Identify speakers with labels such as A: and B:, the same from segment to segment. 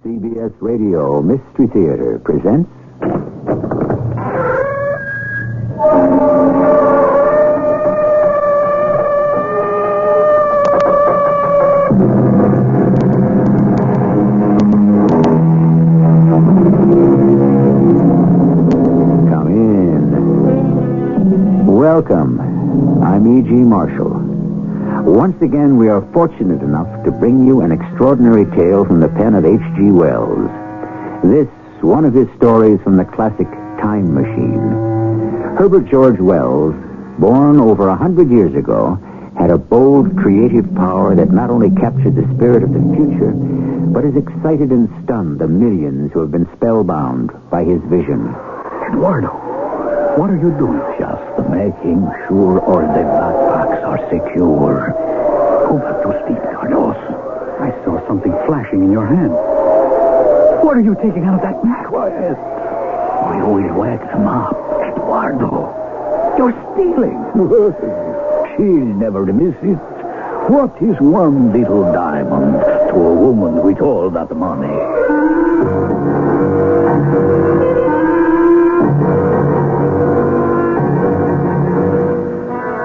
A: CBS Radio Mystery Theater presents... Come in. Welcome. I'm E.G. Marshall. Once again, we are fortunate enough to bring you an extraordinary tale from the pen of H.G. Wells. This, one of his stories from the classic Time Machine. Herbert George Wells, born over 100 years ago, had a bold, creative power that not only captured the spirit of the future, but has excited and stunned the millions who have been spellbound by his vision.
B: Eduardo, what are you doing?
C: Just making sure all the backpacks are secure. Who have to speak, Carlos?
B: I saw something flashing in your hand. What are you taking out of that bag?
C: Quiet. We will wake them up. Eduardo, you're stealing. She'll never miss it. What is one little diamond to a woman with all that money?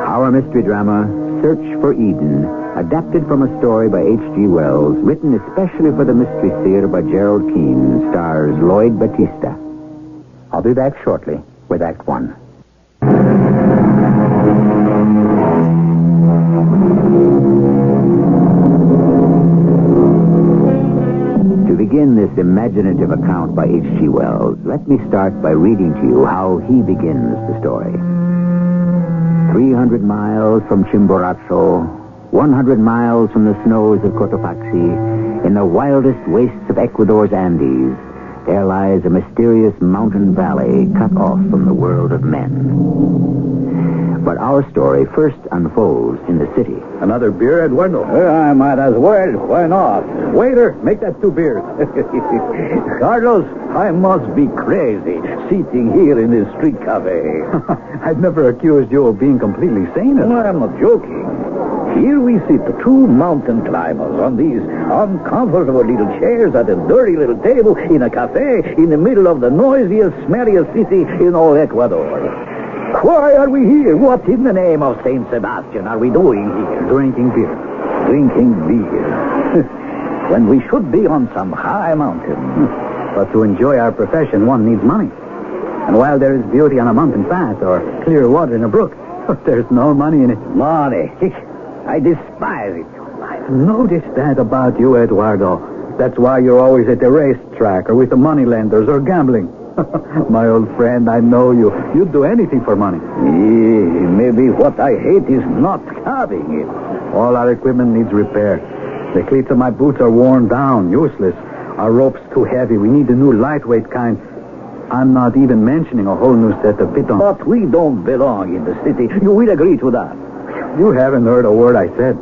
A: Our mystery drama, Search for Eden, adapted from a story by H.G. Wells, written especially for the Mystery Theater by Gerald Keane, stars Lloyd Battista. I'll be back shortly with Act One. To begin this imaginative account by H.G. Wells, let me start by reading to you how he begins the story. 300 miles from Chimborazo, 100 miles from the snows of Cotopaxi, in the wildest wastes of Ecuador's Andes, there lies a mysterious mountain valley cut off from the world of men. But our story first unfolds in the city.
B: Another beer, Eduardo?
C: I might as well. Why not?
B: Waiter, make that 2 beers.
C: Carlos, I must be crazy sitting here in this street cafe.
B: I've never accused you of being completely sane.
C: No, I'm not joking. Here we sit, 2 mountain climbers, on these uncomfortable little chairs at a dirty little table in a cafe in the middle of the noisiest, smelliest city in all Ecuador. Why are we here? What in the name of Saint Sebastian are we doing here?
B: Drinking beer.
C: Drinking beer. When we should be on some high mountain.
B: But to enjoy our profession, one needs money. And while there is beauty on a mountain pass or clear water in a brook, there's no money in it.
C: Money. I despise it.
B: I've noticed that about you, Eduardo. That's why you're always at the racetrack or with the moneylenders or gambling. My old friend, I know you. You'd do anything for money.
C: Maybe what I hate is not having it.
B: All our equipment needs repair. The cleats of my boots are worn down, useless. Our rope's too heavy. We need a new lightweight kind. I'm not even mentioning a whole new set of pitons.
C: But we don't belong in the city. You will agree to that.
B: You haven't heard a word I said.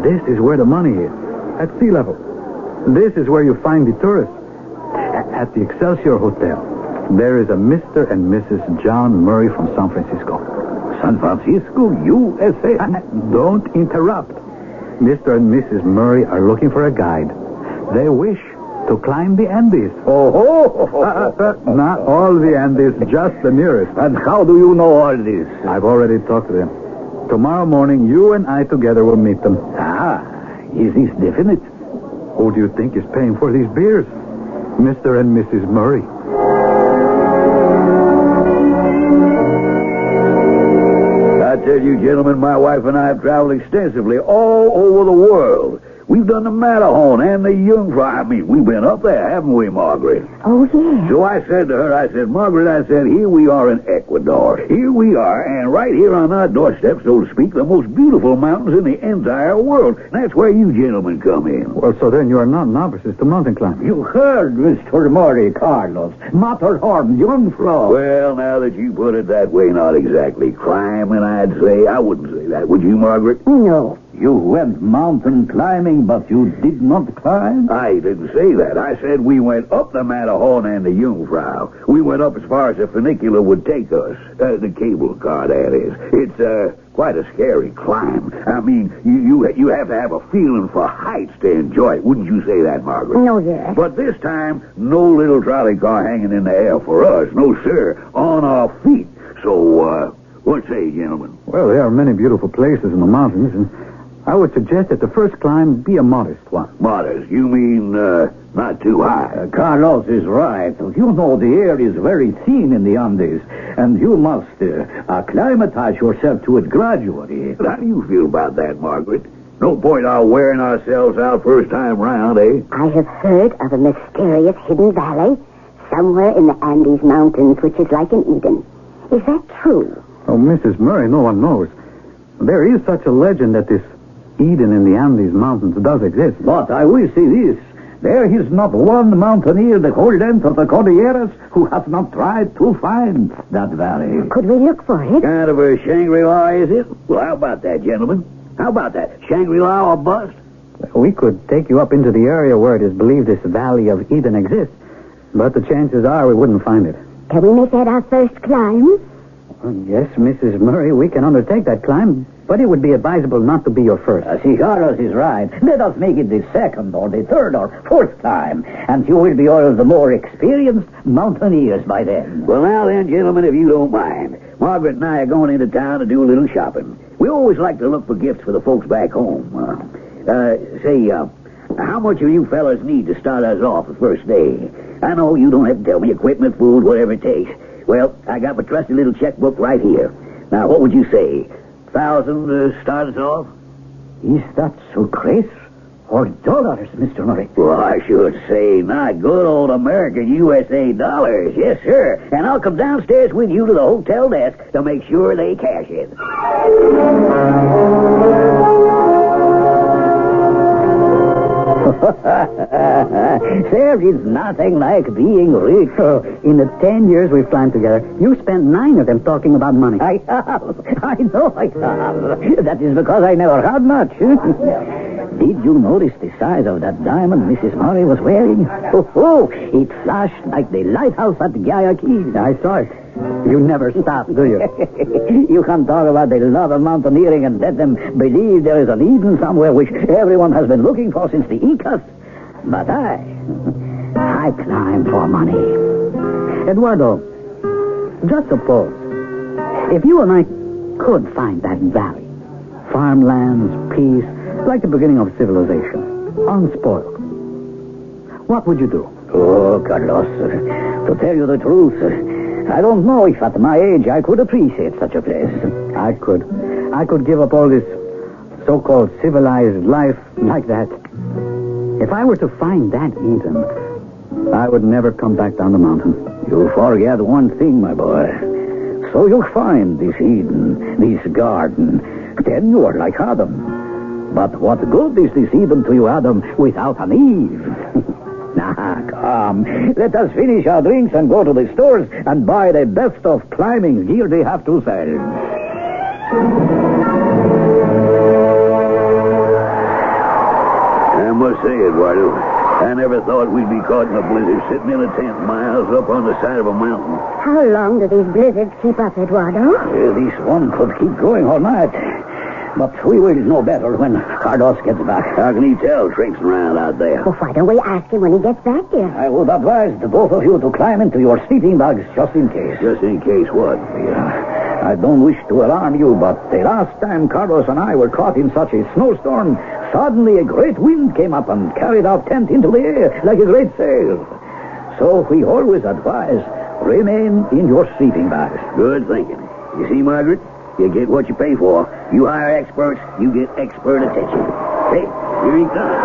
B: This is where the money is. At sea level. This is where you find the tourists. At the Excelsior Hotel. There is a Mr. and Mrs. John Murray from San Francisco.
C: San Francisco, USA?
B: Don't interrupt. Mr. and Mrs. Murray are looking for a guide. They wish to climb the Andes. Not all the Andes, just the nearest.
C: And how do you know all this?
B: I've already talked to them. Tomorrow morning, you and I together will meet them.
C: Is this definite?
B: Who do you think is paying for these beers? Mr. and Mrs. Murray.
C: I tell you, gentlemen, my wife and I have traveled extensively all over the world. We've done the Matterhorn and the Jungfrau. I mean, we've been up there, haven't we, Margaret?
D: Oh, yeah.
C: So I said to her, Margaret, here we are in Ecuador. Here we are, and right here on our doorstep, so to speak, the most beautiful mountains in the entire world. That's where you gentlemen come in.
B: Well, so then you are not novices to mountain climbing.
C: You heard, Mr. Murray, Carlos. Matterhorn, Jungfrau. Well, now that you put it that way, not exactly climbing, I'd say. I wouldn't say that, would you, Margaret?
D: No.
C: You went mountain climbing, but you did not climb? I didn't say that. I said we went up the Matterhorn and the Jungfrau. We went up as far as the funicular would take us. The cable car, that is. It's
D: quite a scary climb. I mean, you have to have a feeling for heights to enjoy it. Wouldn't you say that, Margaret?
E: No, yes.
D: But this time, no little trolley car hanging in the air for us. No, sir. On our feet. So, what say, gentlemen?
B: Well, there are many beautiful places in the mountains, and I would suggest that the first climb be a modest one.
D: Modest? You mean, not too high?
C: Carlos is right. You know, the air is very thin in the Andes, and you must acclimatize yourself to it gradually.
D: How do you feel about that, Margaret? No point our wearing ourselves out first time round, eh?
E: I have heard of a mysterious hidden valley somewhere in the Andes Mountains, which is like an Eden. Is that true?
B: Oh, Mrs. Murray, no one knows. There is such a legend that this Eden in the Andes Mountains does exist.
C: But I will say this. There is not one mountaineer the whole length of the Cordilleras who has not tried to find that valley.
E: Could we look for it?
D: Kind of a Shangri-La, is it? Well, how about that, gentlemen? How about that? Shangri-La or bust?
B: We could take you up into the area where it is believed this Valley of Eden exists, but the chances are we wouldn't find it.
E: Can we make that our first climb?
B: Yes, Mrs. Murray, we can undertake that climb, but it would be advisable not to be your first.
C: See, Carlos is right. Let us make it the second or the third or fourth time, and you will be all the more experienced mountaineers by then.
D: Well, now then, gentlemen, if you don't mind, Margaret and I are going into town to do a little shopping. We always like to look for gifts for the folks back home. How much of you fellas need to start us off the first day? I know you don't have to tell me equipment, food, whatever it takes. Well, I got my trusty little checkbook right here. Now, what would you say? 1,000 to start us off?
C: Is that so crazy? Or dollars, Mr. Murray?
D: Well, I should say not good old American USA dollars. Yes, sir. And I'll come downstairs with you to the hotel desk to make sure they cash it.
C: There is nothing like being rich.
B: In the 10 years we've climbed together, you spent 9 of them talking about money.
C: I have. I know I have. That is because I never had much. Did you notice the size of that diamond Mrs. Murray was wearing? Oh, it flashed like the lighthouse at Guayaquil.
B: I saw it. You never stop, do you?
C: You can talk about the love of mountaineering and let them believe there is an Eden somewhere which everyone has been looking for since the Incas. But I climb for money.
B: Eduardo, just suppose, if you and I could find that valley, farmlands, peace, like the beginning of civilization, unspoiled, what would you do?
C: Oh, Carlos, to tell you the truth, I don't know if at my age I could appreciate such a place.
B: I could give up all this so-called civilized life like that. If I were to find that Eden, I would never come back down the mountain.
C: You forget one thing, my boy. So you find this Eden, this garden, then you are like Adam. But what good is this Eden to you, Adam, without an Eve? Nah, come. Let us finish our drinks and go to the stores and buy the best of climbing gear they have to sell.
D: I must say, Eduardo, I never thought we'd be caught in a blizzard sitting in a tent miles up on the side of a mountain.
E: How long do these blizzards keep up, Eduardo?
C: This one could keep going all night. But we will know better when Carlos gets back.
D: How can he tell traipsing around out there?
E: Well, why don't we ask him when he gets back here?
C: I would advise the both of you to climb into your sleeping bags just in case.
D: Just in case what?
C: Yeah. I don't wish to alarm you, but the last time Carlos and I were caught in such a snowstorm, suddenly a great wind came up and carried our tent into the air like a great sail. So we always advise, remain in your sleeping bags.
D: Good thinking. You see, Margaret? You get what you pay for. You hire experts, you get expert attention. Hey, here he comes.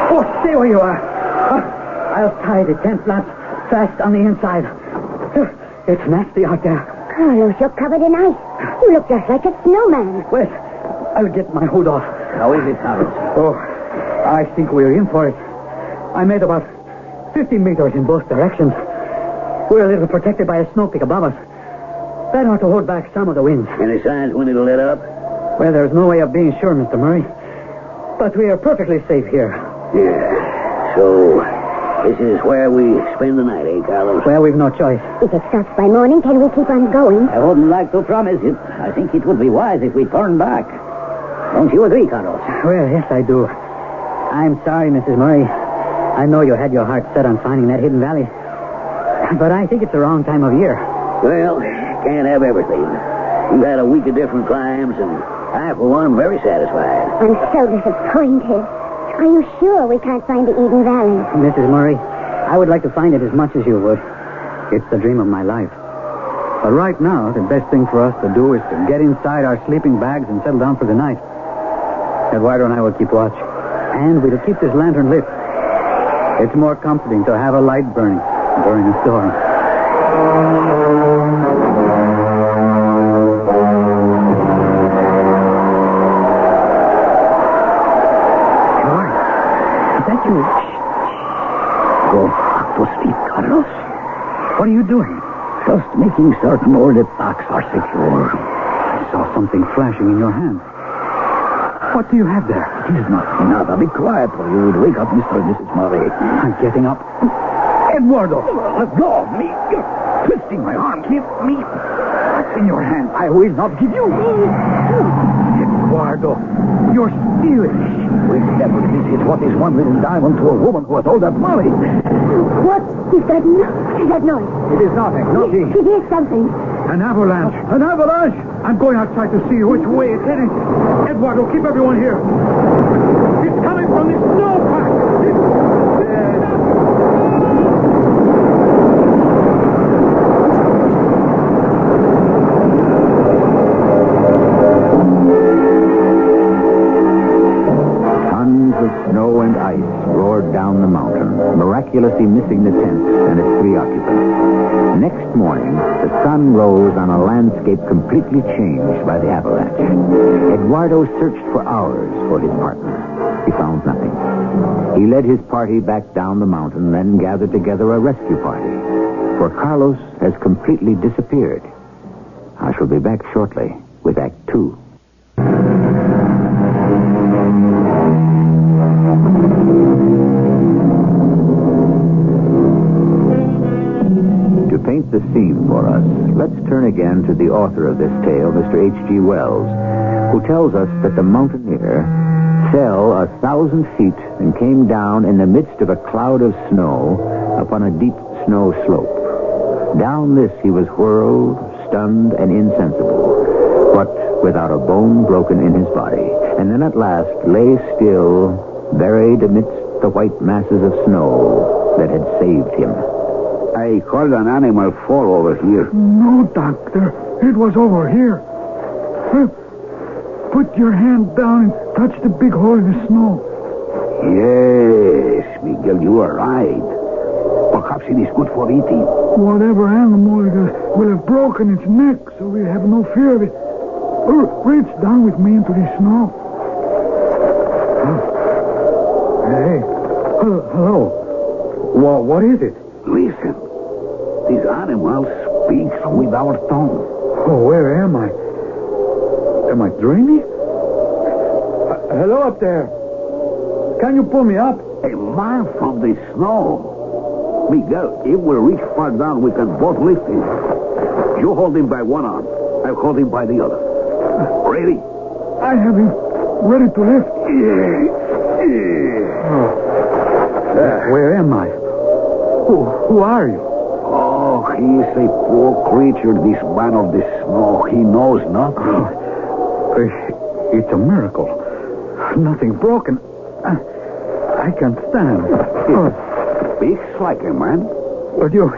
B: Oh, stay where you are. I'll tie the tent flaps fast on the inside. It's nasty out there.
E: Carlos, you're covered in ice. You look just like a snowman.
B: Wait, I'll get my hood off.
C: How is it, Carlos?
B: Oh, I think we're in for it. I made about 50 meters in both directions. We're a little protected by a snow peak above us. That ought to hold back some of the winds.
D: Any signs when it'll let up?
B: Well, there's no way of being sure, Mr. Murray. But we are perfectly safe here.
D: Yeah. So, This is where we spend the night, Carlos?
F: Well, we've no choice.
E: If it stops by morning, can we keep on going?
D: I wouldn't like to promise it. I think it would be wise if we turned back. Don't you agree, Carlos?
F: Well, yes, I do. I'm sorry, Mrs. Murray. I know you had your heart set on finding that hidden valley. But I think it's the wrong time of year.
D: Well, can't have everything. We've had a week of different climbs, and I, for one, am very satisfied.
E: I'm so disappointed. Are you sure we can't find the Eden Valley?
F: Mrs. Murray, I would like to find it as much as you would. It's the dream of my life.
B: But right now, the best thing for us to do is to get inside our sleeping bags and settle down for the night. Eduardo and I will keep watch. And we'll keep this lantern lit. It's more comforting to have a light burning during a storm.
F: Is that you?
D: Go back to sleep, Carlos.
B: What are you doing?
D: Just making certain all the packs are secure.
B: I saw something flashing in your hand. What do you have there?
D: It is nothing. Nada. Be quiet, or you would wake up Mr. and Mrs. Murray.
B: I'm getting up.
D: Eduardo, let go of me. You're twisting my arm. Give me.
B: What's in your hand?
D: I will not give you.
B: Eduardo, you're stealing.
D: We'll never visit what is one little diamond to a woman who has all that money.
E: What is that? What is that noise?
B: It is nothing. Nothing.
E: It is something.
B: An avalanche. An avalanche. I'm going outside to see which way it's heading. Eduardo, keep everyone here. It's coming from the snowpack.
A: Tons of snow and ice roared down the mountain, miraculously missing the tent and its 3 occupants. Next morning, the sun rose on a landscape completely changed by the avalanche. Eduardo searched for hours for his partner. He found nothing. He led his party back down the mountain, then gathered together a rescue party. For Carlos has completely disappeared. I shall be back shortly with Act 2. To paint the scene for us, let's turn again to the author of this tale, Mr. H.G. Wells, who tells us that the mountaineer fell 1,000 feet and came down in the midst of a cloud of snow upon a deep snow slope. Down this he was whirled, stunned, and insensible, but without a bone broken in his body, and then at last lay still, buried amidst the white masses of snow that had saved him.
D: I heard an animal fall over here.
B: No, Doctor. It was over here. Put your hand down and touch the big hole in the snow.
D: Yes, Miguel, you are right. Perhaps it is good for eating.
B: Whatever animal will have broken its neck, so we have no fear of it. Reach down with me into the snow. Hey, hello. What is it?
D: Listen. This animal speaks with our tongue.
B: Oh, where am I? Am I dreaming? Hello up there. Can you pull me up?
D: A man from the snow. Miguel, if we reach far down, we can both lift him. You hold him by one arm. I'll hold him by the other. Ready?
B: I have him ready to lift. Where am I? Who are you?
D: Oh, he is a poor creature, this man of the snow. He knows nothing.
B: It's a miracle. Nothing broken. I can stand.
D: Speaks like a man.
B: But you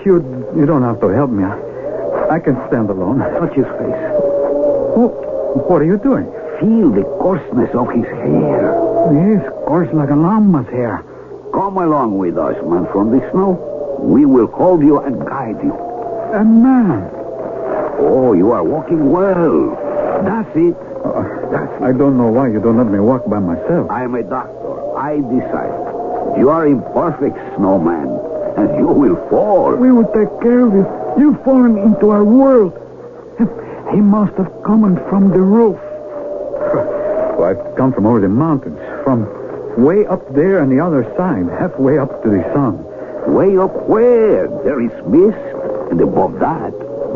B: don't have to help me. I can stand alone.
D: Touch his face.
B: What are you doing?
D: Feel the coarseness of his hair.
B: Yes, coarse like a llama's hair.
D: Come along with us, man from the snow. We will hold you and guide you.
B: A man.
D: Oh, you are walking well. That's it.
B: I don't know why you don't let me walk by myself.
D: I am a doctor. I decide. You are imperfect, snowman, and you will fall.
B: We will take care of you. You've fallen into our world. He must have come from the roof. Well, I've come from over the mountains, from way up there on the other side, halfway up to the sun.
D: Way up where? There is mist, and above that,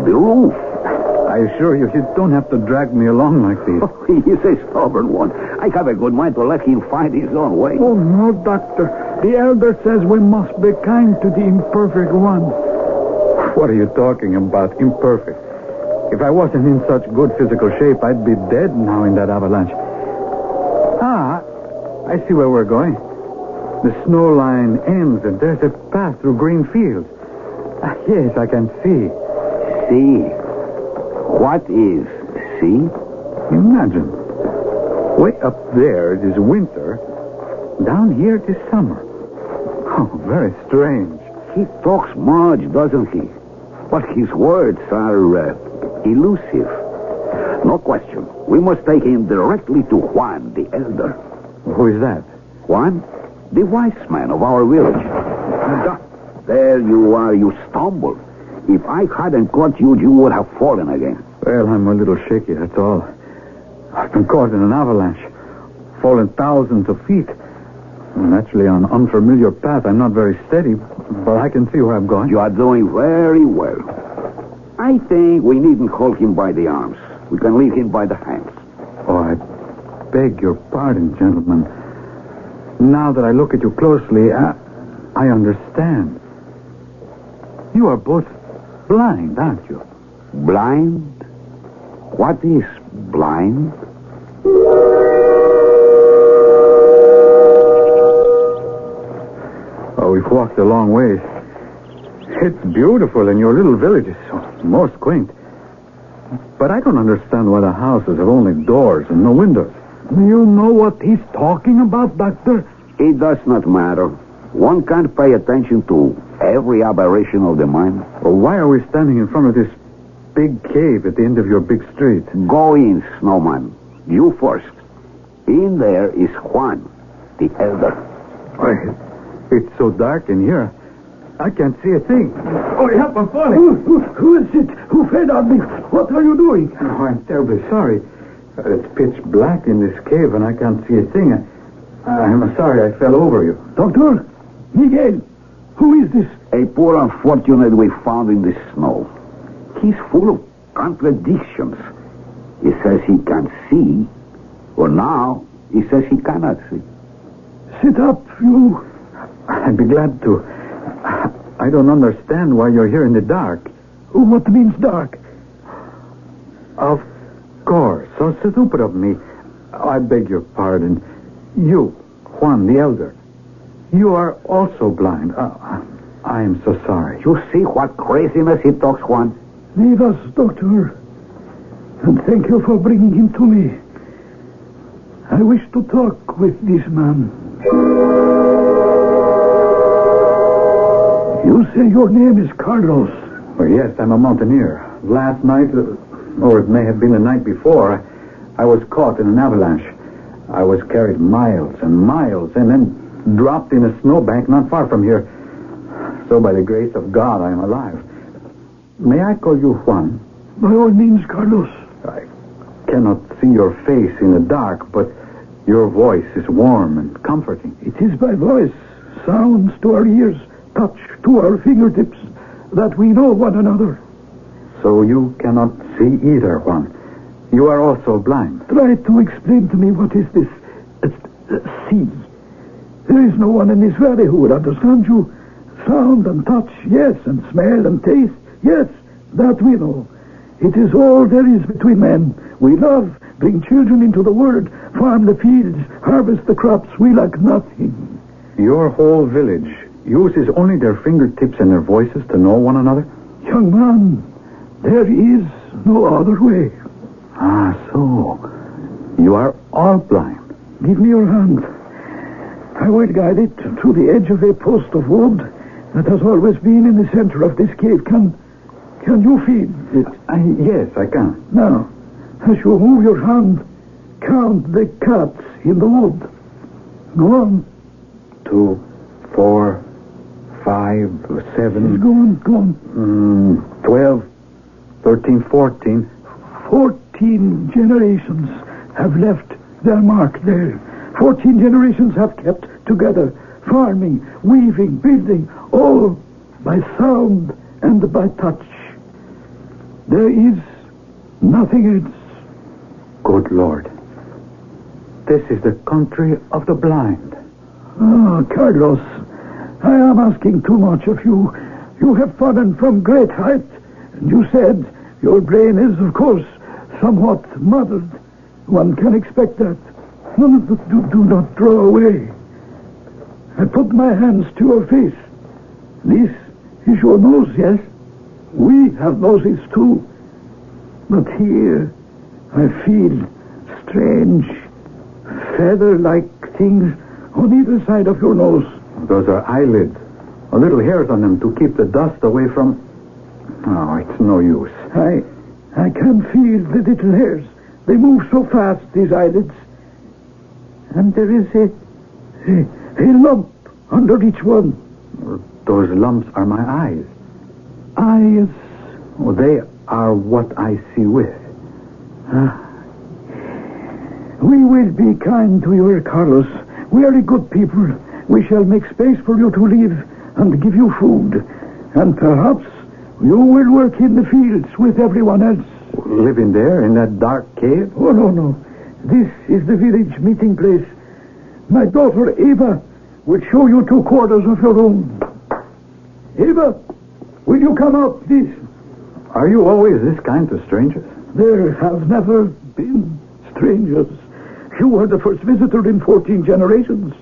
D: the roof.
B: I assure you, you don't have to drag me along like this.
D: Oh, he's a stubborn one. I have a good mind to let him find his own way.
G: Oh, no, Doctor. The elder says we must be kind to the imperfect one.
B: What are you talking about, imperfect? If I wasn't in such good physical shape, I'd be dead now in that avalanche. Ah, I see where we're going. The snow line ends, and there's a path through green fields. Yes, I can see.
D: See? What is see?
B: Imagine. Way up there it is winter. Down here it is summer. Oh, very strange.
D: He talks much, doesn't he? But his words are elusive. No question. We must take him directly to Juan, the elder.
B: Who is that?
D: Juan, the wise man of our village. There you are, you stumbled. If I hadn't caught you, you would have fallen again.
B: Well, I'm a little shaky, that's all. I've been caught in an avalanche, fallen thousands of feet. Naturally, on an unfamiliar path, I'm not very steady, but I can see where I'm going.
D: You are doing very well. I think we needn't hold him by the arms. We can lead him by the hands.
B: Oh, I beg your pardon, gentlemen. Now that I look at you closely, I understand. You are both blind, aren't you?
D: Blind? What is blind?
B: Oh, we've walked a long ways. It's beautiful, and your little village is most quaint. But I don't understand why the houses have only doors and no windows.
G: Do you know what he's talking about, Doctor?
D: It does not matter. One can't pay attention to every aberration of the mind.
B: Well, why are we standing in front of this big cave at the end of your big street?
D: Go in, Snowman. You first. In there is Juan, the elder.
B: Why, it's so dark in here. I can't see a thing. Oh, help, I'm falling.
G: Who is it? Who fed on me? What are you doing?
B: Oh, I'm terribly sorry. It's pitch black in this cave, and I can't see a thing. I'm sorry I fell over you.
G: Doctor? Miguel? Who is this?
D: A poor unfortunate we found in the snow. He's full of contradictions. He says he can see, or now he says he cannot see.
G: Sit up, you.
B: I'd be glad to. I don't understand why you're here in the dark.
G: What means dark?
B: Of course. So stupid of me. I beg your pardon. You, Juan the Elder, you are also blind. I am so sorry.
D: You see what craziness he talks, Juan?
G: Leave us, Doctor. And thank you for bringing him to me. I wish to talk with this man. You say your name is Carlos.
B: Well, yes, I'm a mountaineer. Last night, or it may have been the night before, I was caught in an avalanche. I was carried miles and miles and then dropped in a snowbank not far from here. So by the grace of God, I am alive. May I call you Juan?
G: By all means, Carlos.
B: I cannot see your face in the dark, but your voice is warm and comforting.
G: It is by voice, sounds to our ears, touch to our fingertips, that we know one another.
B: So you cannot see either, Juan. You are also blind.
G: Try to explain to me what is this see. There is no one in this valley who would understand you. Sound and touch, yes, and smell and taste, yes, that we know. It is all there is between men. We love, bring children into the world, farm the fields, harvest the crops. We lack nothing.
B: Your whole village uses only their fingertips and their voices to know one another?
G: Young man, there is no other way.
B: Ah, so you are all blind.
G: Give me your hand. I will guide it to the edge of a post of wood that has always been in the center of this cave. Can you feel it?
B: Yes, I can.
G: Now, as you move your hand, count the cuts in the wood. Go on.
B: 2, 4, 5, 7.
G: Go on.
B: 12, 13, 14.
G: 14 generations have left their mark there. 14 generations have kept together, farming, weaving, building, all all by sound and by touch. There is nothing else.
B: Good Lord. This is the country of the blind.
G: Ah, Carlos, I am asking too much of you. You have fallen from great height, and you said your brain is, of course, somewhat muddled. One can expect that. No, do not draw away. I put my hands to your face. This is your nose, yes? We have noses, too. But here, I feel strange, feather-like things on either side of your nose.
B: Those are eyelids. Little hairs on them to keep the dust away from... Oh, it's no use.
G: I can feel the little hairs. They move so fast, these eyelids. And there is a lump under each one.
B: Those lumps are my eyes.
G: Eyes?
B: Oh, they are what I see with.
G: We will be kind to you, Carlos. We are a good people. We shall make space for you to live and give you food. And perhaps you will work in the fields with everyone else.
B: Living there in that dark cave?
G: Oh, no. This is the village meeting place. My daughter, Eva, will show you 2 quarters of your own. Eva, will you come out, please?
B: Are you always this kind to strangers?
G: There have never been strangers. You are the first visitor in 14 generations.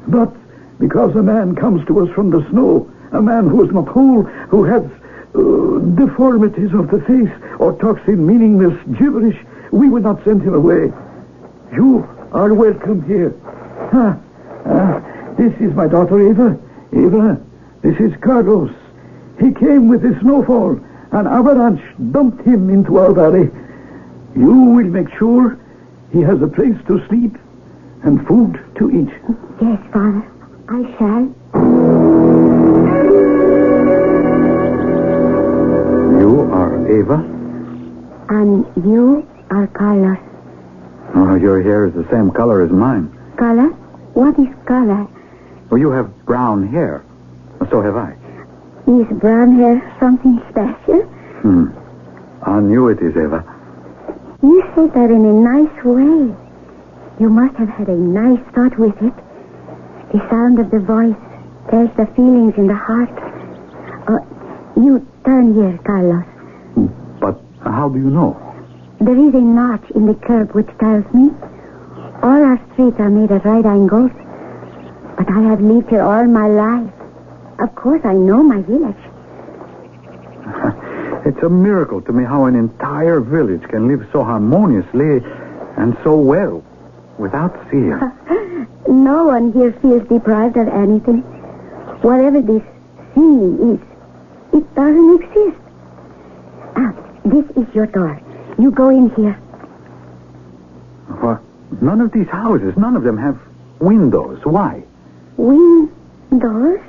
G: But because a man comes to us from the snow, a man who is not whole, who has deformities of the face, or talks in meaningless gibberish, we will not send him away. You are welcome here. This is my daughter, Eva. Eva, this is Carlos. He came with the snowfall. An avalanche dumped him into our valley. You will make sure he has a place to sleep and food to eat.
E: Yes, Father, I shall.
B: You are Eva?
E: And you are Carlos.
B: Oh, your hair is the same color as mine.
E: Color? What is color?
B: Well, you have brown hair. So have I.
E: Is brown hair something special?
B: I knew it is, Eva.
E: You say that in a nice way. You must have had a nice thought with it. The sound of the voice tells the feelings in the heart. You turn here, Carlos.
B: But how do you know?
E: There is a notch in the curb which tells me all our streets are made at right angles. But I have lived here all my life. Of course, I know my village.
B: It's a miracle to me how an entire village can live so harmoniously and so well without fear.
E: No one here feels deprived of anything. Whatever this sea is, it doesn't exist. This is your door. You go in here.
B: Well, none of these houses, none of them have windows. Why?
E: Windows?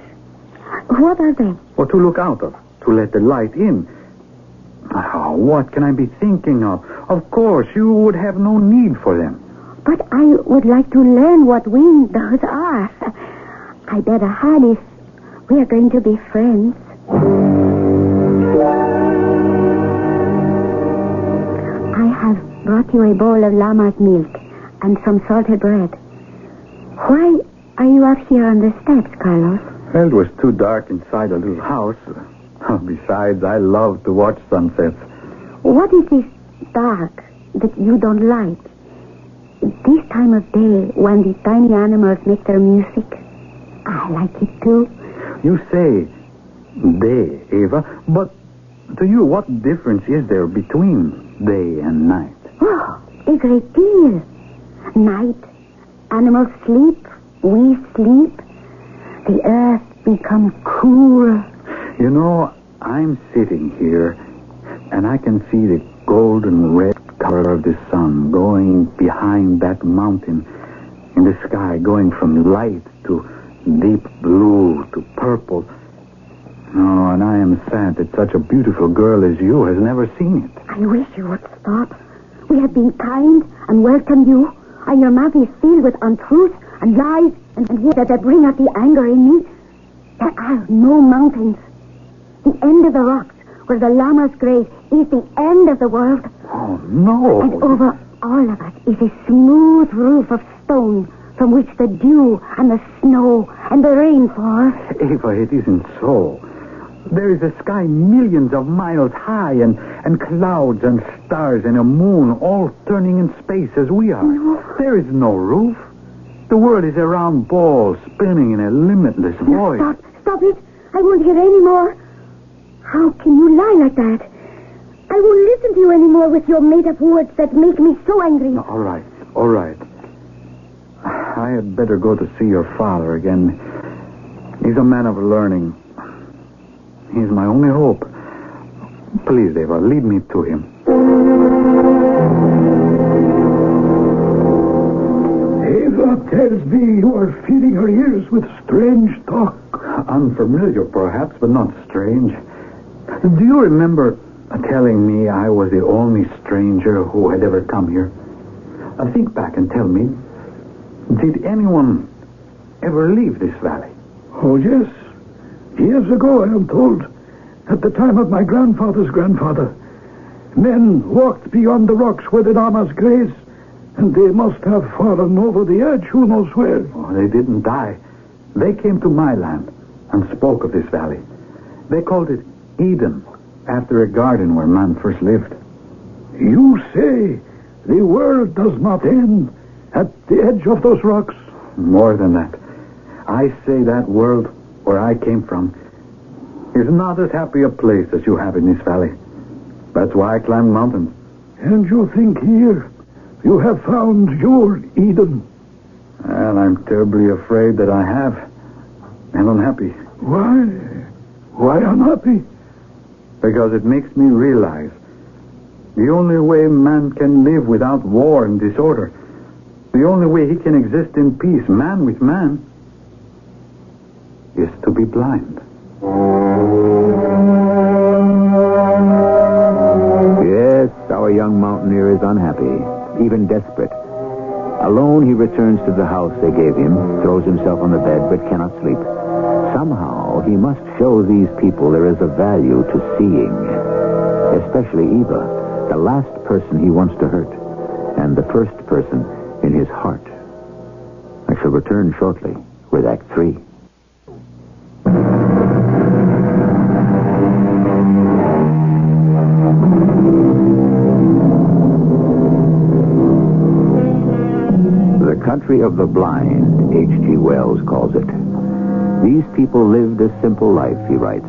E: What are they?
B: Or to look out of, to let the light in. Oh, what can I be thinking of? Of course, you would have no need for them.
E: But I would like to learn what windows are. I better hide if we are going to be friends. I have brought you a bowl of llama's milk and some salted bread. Why are you up here on the steps, Carlos?
B: Well, it was too dark inside a little house. Besides, I love to watch sunsets.
E: What is this dark that you don't like? This time of day, when the tiny animals make their music, I like it too.
B: You say day, Eva, but to you, what difference is there between day and night?
E: Oh, a great deal. Night, animals sleep, we sleep. The earth becomes cool.
B: You know, I'm sitting here, and I can see the golden red color of the sun going behind that mountain in the sky, going from light to deep blue to purple. Oh, and I am sad that such a beautiful girl as you has never seen it.
E: I wish you would stop. We have been kind and welcomed you, and your mouth is filled with untruth and lies and words that bring out the anger in me. There are no mountains. The end of the rocks where the llamas graze is the end of the world.
B: Oh, no.
E: And over all of it is a smooth roof of stone from which the dew and the snow and the rain fall.
B: Eva, it isn't so. There is a sky millions of miles high and clouds and stars and a moon all turning in space as we are.
E: No.
B: There is no roof. The world is a round ball spinning in a limitless void.
E: Stop it. I won't hear any more. How can you lie like that? I won't listen to you anymore with your made-up words that make me so angry.
B: No, all right. I had better go to see your father again. He's a man of learning. He's my only hope. Please, Eva, lead me to him.
G: Eva tells me you are filling her ears with strange talk.
B: Unfamiliar, perhaps, but not strange. Do you remember telling me I was the only stranger who had ever come here? Think back and tell me, did anyone ever leave this valley?
G: Oh, yes. Years ago, I am told, at the time of my grandfather's grandfather, men walked beyond the rocks where the llamas graze, and they must have fallen over the edge, who knows where.
B: Oh, they didn't die. They came to my land and spoke of this valley. They called it Eden, after a garden where man first lived.
G: You say the world does not end at the edge of those rocks?
B: More than that. I say that world where I came from is not as happy a place as you have in this valley. That's why I climbed mountains.
G: And you think here you have found your Eden?
B: Well, I'm terribly afraid that I have. And unhappy.
G: Why? Why unhappy?
B: Because it makes me realize the only way man can live without war and disorder, the only way he can exist in peace, man with man, is to be blind.
A: Yes, our young mountaineer is unhappy, even desperate. Alone, he returns to the house they gave him, throws himself on the bed, but cannot sleep. Somehow, he must show these people there is a value to seeing. Especially Eva, the last person he wants to hurt, and the first person in his heart. I shall return shortly with Act 3. The country of the blind, H.G. Wells calls it. These people lived a simple life, he writes.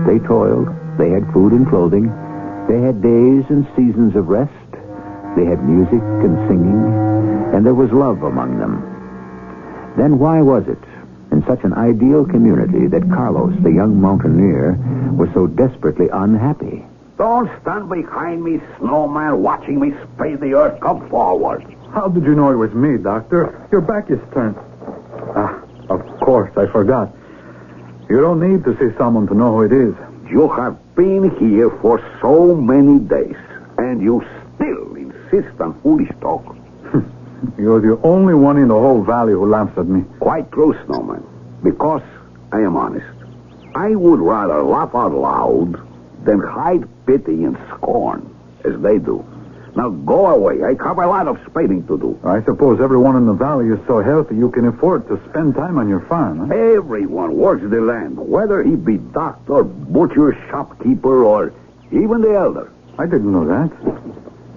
A: They toiled, they had food and clothing, they had days and seasons of rest, they had music and singing, and there was love among them. Then why was it, in such an ideal community, that Carlos, the young mountaineer, was so desperately unhappy?
D: Don't stand behind me, snowman, watching me spade the earth. Come forward.
B: How did you know it was me, Doctor? Your back is turned. Of course, I forgot. You don't need to see someone to know who it is.
D: You have been here for so many days, and you still insist on foolish talk.
B: You're the only one in the whole valley who laughs at me.
D: Quite true, snowman, because I am honest. I would rather laugh out loud than hide pity and scorn, as they do. Now go away. I have a lot of spading to do.
B: I suppose everyone in the valley is so healthy you can afford to spend time on your farm, huh?
D: Everyone works the land, whether he be doctor, butcher, shopkeeper, or even the elder.
B: I didn't know that.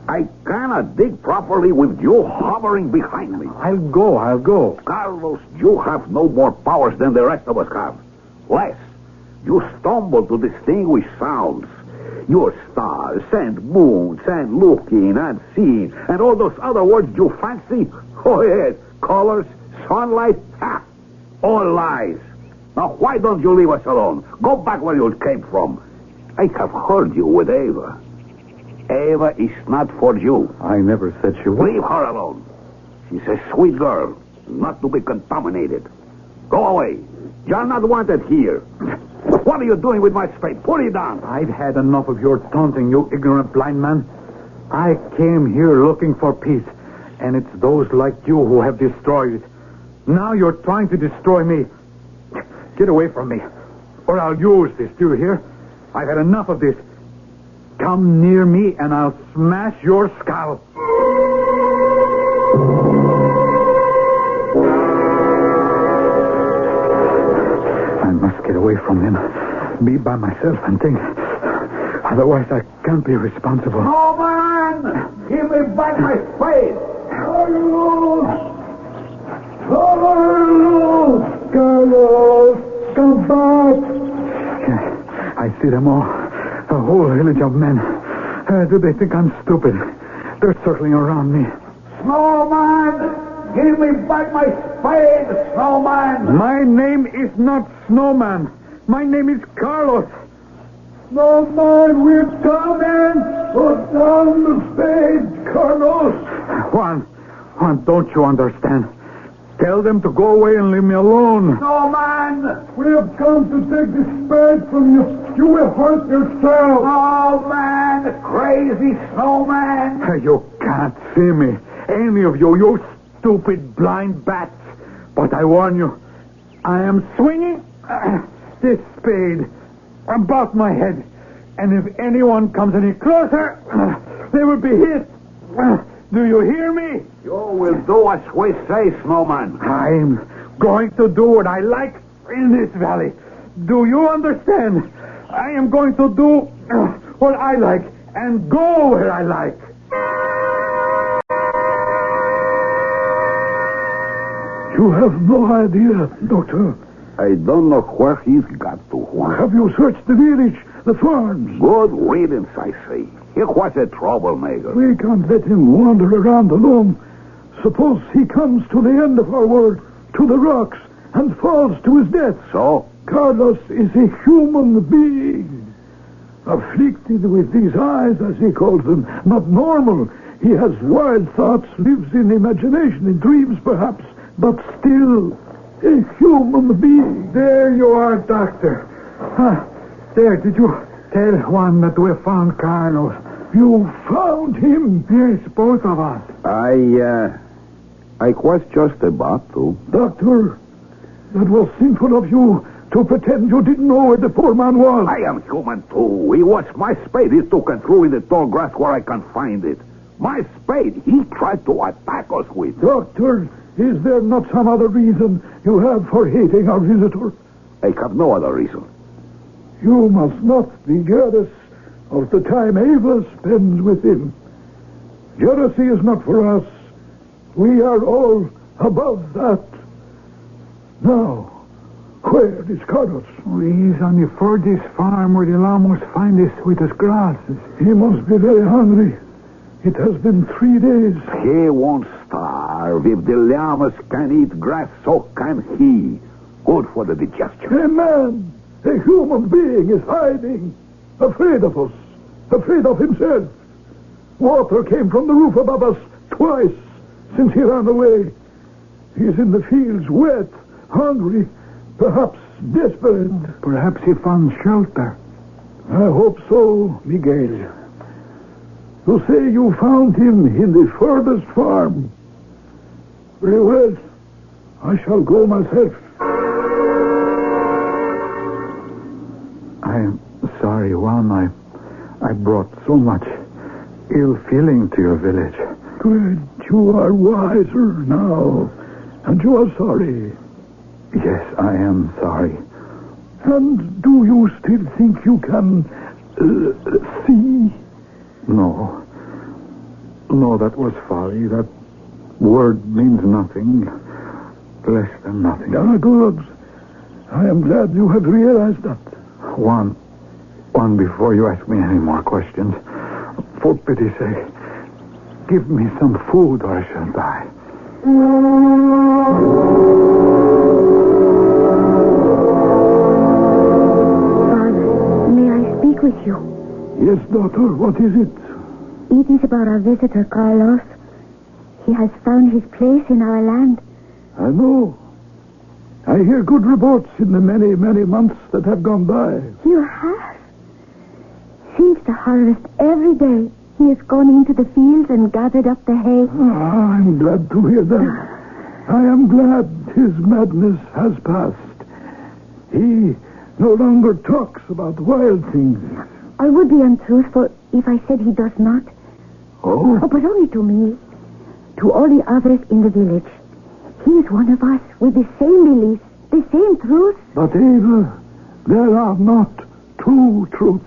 D: I cannot dig properly with you hovering behind me.
B: I'll go.
D: Carlos, you have no more powers than the rest of us have. Less. You stumble to distinguish sounds. Your stars, and moons, and looking, and seeing, and all those other words you fancy. Oh, yes, colors, sunlight, all lies. Now, why don't you leave us alone? Go back where you came from. I have heard you with Eva. Eva is not for you.
B: I never said she would.
D: Leave her alone. She's a sweet girl, not to be contaminated. Go away. You're not wanted here. What are you doing with my spade? Put it down.
B: I've had enough of your taunting, you ignorant blind man. I came here looking for peace, and it's those like you who have destroyed it. Now you're trying to destroy me. Get away from me, or I'll use this. Do you hear? I've had enough of this. Come near me, and I'll smash your skull. I must get away from him. Be by myself and think. Otherwise, I can't be responsible.
C: Oh, man! Give me back my spade!
G: Carlos! Carlos! Carlos! Come back!
B: I see them all. A whole village of men. Do they think I'm stupid? They're circling around me.
C: Snowman! Give me back my spade, Snowman!
B: My name is not Snowman. My name is Carlos.
G: Snowman, we're coming! Put down the spade, Carlos!
B: Juan, don't you understand? Tell them to go away and leave me alone.
C: Snowman!
G: We have come to take the spade from you. You will hurt yourself.
C: Oh, man! Crazy Snowman!
B: You can't see me. Any of you, you stupid blind bats. But I warn you, I am swinging this spade about my head. And if anyone comes any closer, they will be hit. Do you hear me?
C: You will do as we say, Snowman.
B: I'm going to do what I like in this valley. Do you understand? I am going to do what I like and go where I like.
G: You have no idea, Doctor.
C: I don't know where he's got to, Juan.
G: Have you searched the village, the farms?
C: Good riddance, I say. He was a troublemaker.
G: We can't let him wander around alone. Suppose he comes to the end of our world, to the rocks, and falls to his death.
C: So?
G: Carlos is a human being. Afflicted with these eyes, as he calls them. Not normal. He has wild thoughts, lives in imagination, in dreams perhaps, but still a human being.
B: There you are, Doctor. There, did you tell Juan that we found Carlos?
G: You found him?
B: Yes, both of us.
C: I was just about to.
G: Doctor, that was sinful of you to pretend you didn't know where the poor man was.
C: I am human, too. It was my spade he took and threw in the tall grass where I can find it. My spade he tried to attack us with.
G: Doctor, is there not some other reason you have for hating our visitor?
C: I have no other reason.
G: You must not be jealous of the time Ava spends with him. Jealousy is not for us. We are all above that. Now, where is Carlos?
B: He's on the furthest farm where the llamas find his sweetest grasses.
G: He must be very hungry. It has been 3 days.
C: He won't starve. If the llamas can eat grass, so can he. Good for the digestion.
G: A man, a human being is hiding. Afraid of us. Afraid of himself. Water came from the roof above us twice since he ran away. He's in the fields, wet, hungry, perhaps desperate.
B: Perhaps he found shelter.
G: I hope so, Miguel. You say you found him in the furthest farm. Very well. I shall go myself.
B: I am sorry, Juan. I brought so much ill feeling to your village.
G: Good. You are wiser now. And you are sorry.
B: Yes, I am sorry.
G: And do you still think you can see?
B: No, that was folly. That word means nothing. Less than nothing.
G: Ah, good. I am glad you have realized that.
B: Juan, before you ask me any more questions, for pity's sake, give me some food or I shall die.
E: Father, may I speak with you?
G: Yes, daughter, what is it?
E: It is about our visitor, Carlos. He has found his place in our land.
G: I know. I hear good reports in the many, many months that have gone by.
E: You have? Since the harvest, every day, he has gone into the fields and gathered up the hay.
G: Ah, I'm glad to hear that. I am glad his madness has passed. He no longer talks about wild things.
E: I would be untruthful if I said he does not.
G: Oh?
E: But only to me. To all the others in the village. He is one of us with the same beliefs, the same truths.
G: But, Eva, there are not two truths.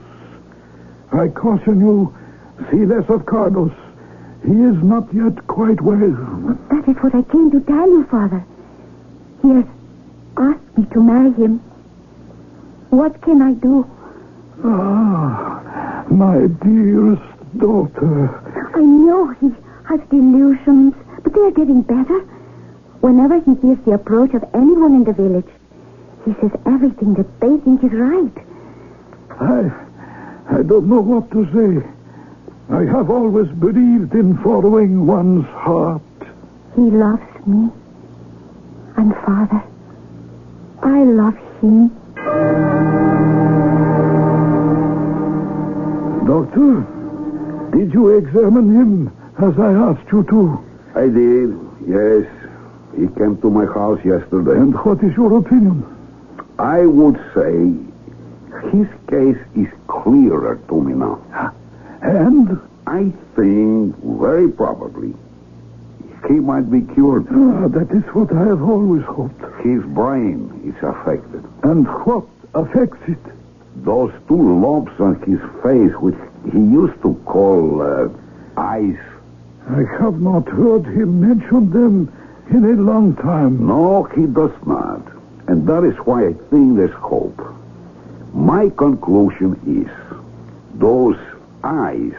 G: I caution you, see less of Carlos. He is not yet quite well.
E: That is what I came to tell you, Father. He has asked me to marry him. What can I do?
G: Ah, my dearest daughter.
E: I know he has delusions, but they are getting better. Whenever he hears the approach of anyone in the village, he says everything that they think is right.
G: I don't know what to say. I have always believed in following one's heart.
E: He loves me. And Father, I love him.
G: Doctor, did you examine him as I asked you to?
H: I did, yes. He came to my house yesterday.
G: And what is your opinion?
H: I would say his case is clearer to me now.
G: And?
H: I think, very probably, he might be cured.
G: That is what I have always hoped.
H: His brain is affected.
G: And what affects it?
H: Those two lumps on his face, which he used to call eyes.
G: I have not heard him mention them in a long time.
H: No, he does not. And that is why I think there's hope. My conclusion is those eyes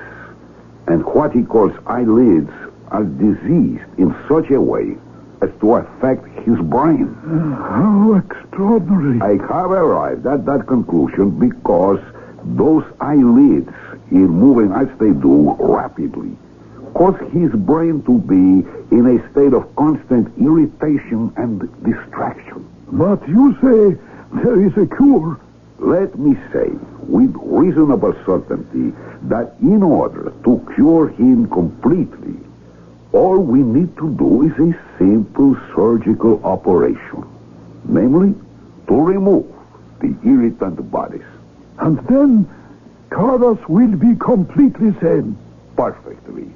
H: and what he calls eyelids are diseased in such a way as to affect his brain.
G: How extraordinary.
H: I have arrived at that conclusion because those eyelids, in moving as they do rapidly, cause his brain to be in a state of constant irritation and distraction.
G: But you say there is a cure.
H: Let me say, with reasonable certainty, that in order to cure him completely, all we need to do is a simple surgical operation. Namely, to remove the irritant bodies.
G: And then Carlos will be completely sane.
H: Perfectly.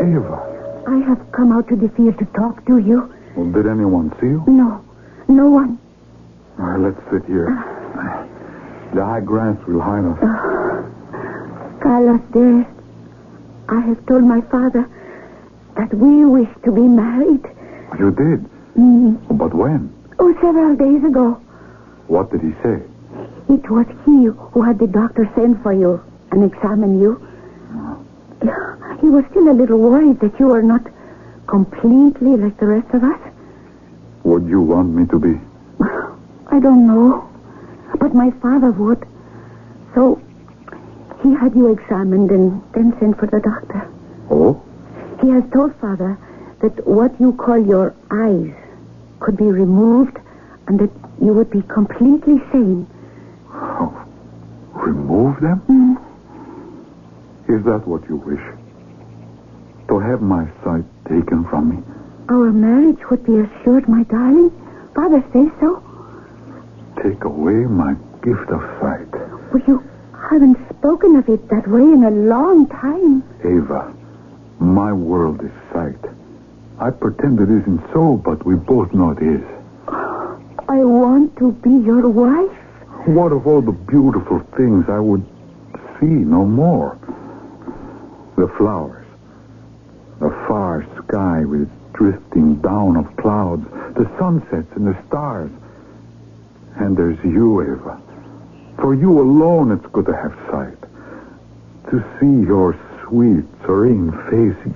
G: Eva.
E: I have come out to the field to talk to you.
B: Well, did anyone see you?
E: No one.
B: All right, let's sit here. The high grass will hide us.
E: Carlos, dearest, I have told my father that we wish to be married.
B: You did? But when?
E: Several days ago.
B: What did he say?
E: It was he who had the doctor send for you and examine you. He was still a little worried that you were not completely like the rest of us.
B: Would you want me to be?
E: I don't know. But my father would. So he had you examined and then sent for the doctor.
B: Oh?
E: He has told Father that what you call your eyes could be removed and that you would be completely sane.
B: Oh, remove them? Is that what you wish? To have my sight taken from me?
E: Our marriage would be assured, my darling. Father says so.
B: Take away my gift of sight.
E: Well, you haven't spoken of it that way in a long time.
B: Eva, my world is sight. I pretend it isn't so, but we both know it is.
E: I want to be your wife.
B: What of all the beautiful things I would see no more? The flowers, the far sky with its drifting down of clouds, the sunsets and the stars. And there's you, Eva. For you alone it's good to have sight. To see your sweet, serene face,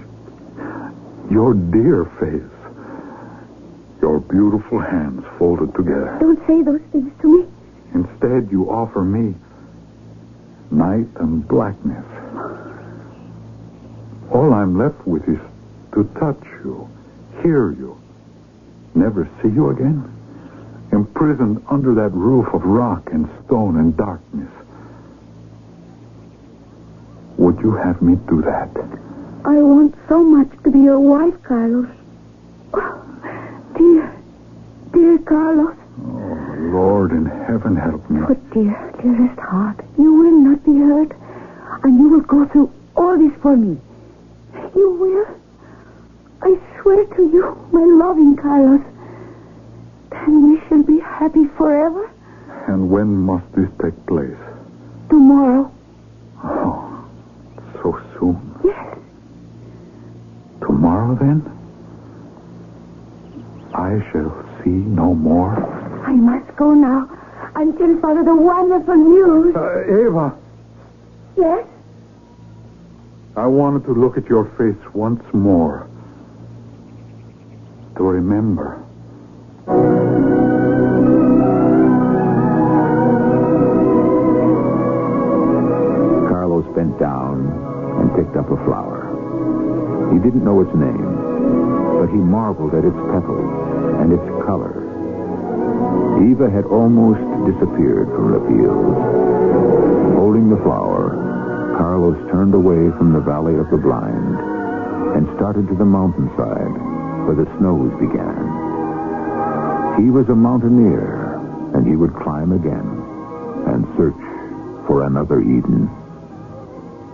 B: your dear face, your beautiful hands folded together.
E: Don't say those things to me.
B: Instead, you offer me night and blackness. All I'm left with is to touch you, hear you, never see you again, imprisoned under that roof of rock and stone and darkness. Would you have me do that?
E: I want so much to be your wife, Carlos. Dear Carlos.
H: Oh, Lord in heaven, help me.
E: But dearest heart, you will not be hurt. And you will go through all this for me. You will. I swear to you, my loving Carlos. Then we shall be happy forever.
H: And when must this take place?
E: Tomorrow.
H: Oh, so soon.
E: Yes.
H: Tomorrow, then? I shall see no more.
E: I must go now and tell Father the wonderful news.
H: Eva,
E: Yes?
H: I wanted to look at your face once more. To remember.
A: Carlos bent down and picked up a flower. He didn't know its name, but he marveled at its petals and its color. Eva had almost disappeared from the field. Holding the flower, Carlos turned away from the Valley of the Blind and started to the mountainside where the snows began. He was a mountaineer, and he would climb again and search for another Eden.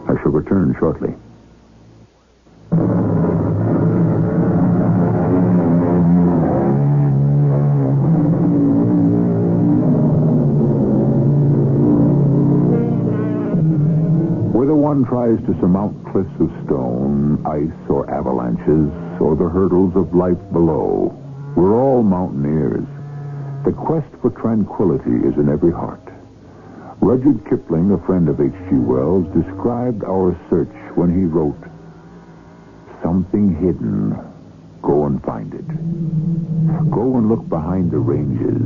A: I shall return shortly. Whether one tries to surmount cliffs of stone, ice, or avalanches, or the hurdles of life below, we're all mountaineers. The quest for tranquility is in every heart. Rudyard Kipling, a friend of H.G. Wells, described our search when he wrote, "Something hidden, go and find it. Go and look behind the ranges.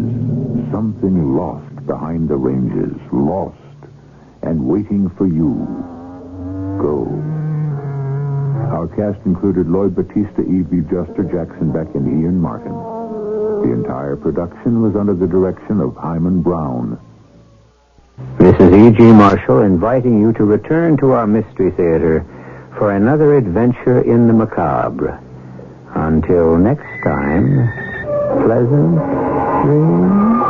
A: Something lost behind the ranges, lost and waiting for you. Go." Our cast included Lloyd Battista, Evie Juster, Jackson Beck, and Ian Martin. The entire production was under the direction of Hyman Brown. This is E.G. Marshall inviting you to return to our Mystery Theater for another adventure in the macabre. Until next time, pleasant dreams.